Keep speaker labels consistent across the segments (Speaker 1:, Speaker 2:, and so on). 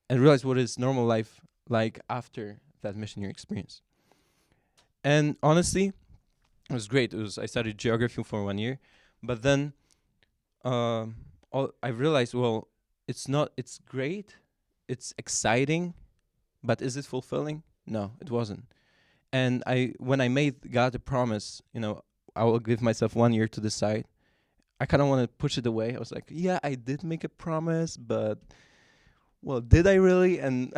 Speaker 1: and realize what is normal life like after that missionary experience. And honestly, it was great. I studied geography for 1 year, but then I realized, well, it's not. It's great, it's exciting, but is it fulfilling? No, it wasn't. And when I made God a promise, I will give myself 1 year to decide. I kind of want to push it away. I was like, yeah, I did make a promise, but well, did I really? And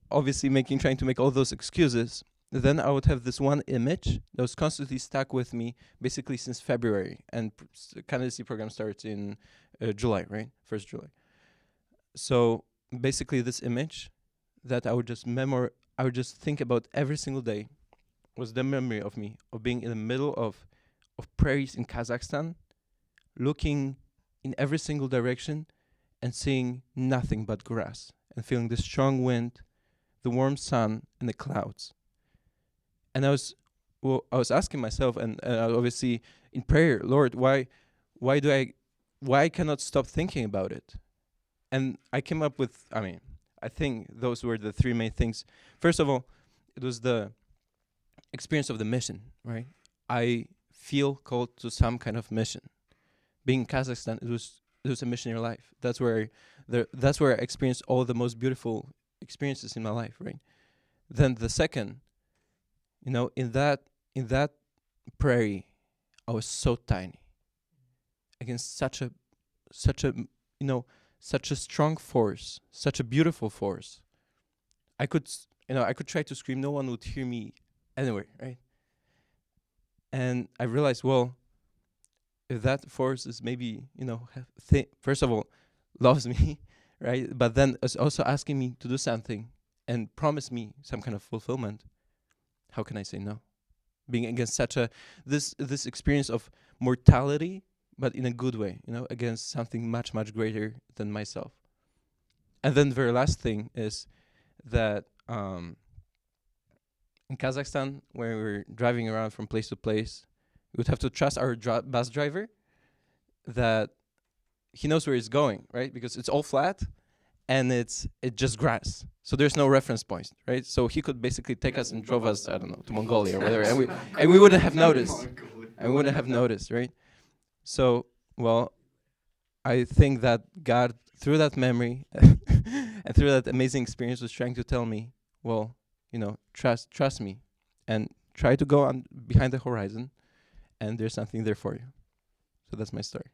Speaker 1: obviously trying to make all those excuses. Then I would have this one image that was constantly stuck with me basically since February, and candidacy program starts in July, right? 1st July. So basically, this image that I would just think about every single day was the memory of me of being in the middle of prairies in Kazakhstan, looking in every single direction and seeing nothing but grass, and feeling the strong wind, the warm sun, and the clouds. And I was asking myself, and obviously in prayer, Lord, why I cannot stop thinking about it? And I came up with, I think those were the three main things. First of all, it was the experience of the mission, right? I feel called to some kind of mission. Being in Kazakhstan, it was a missionary life. That's where I experienced all the most beautiful experiences in my life, right? Then the second, in that prairie, I was so tiny against such a such a strong force, such a beautiful force. I could try to scream, no one would hear me anywhere, right? And I realized, well, if that force is maybe, first of all, loves me, right? But then is also asking me to do something and promise me some kind of fulfillment, how can I say no? Being against such this experience of mortality, but in a good way, against something much, much greater than myself. And then the very last thing is that in Kazakhstan, where we're driving around from place to place, we would have to trust our bus driver that he knows where he's going, right? Because it's all flat and it's just grass. So there's no reference point, right? So he could basically take us and drove us, I don't know, to Mongolia or whatever, and we wouldn't have noticed. And we wouldn't have noticed, right? So, well, I think that God, through that memory and through that amazing experience, was trying to tell me, well, trust me, and try to go on behind the horizon, and there's something there for you. So that's my story.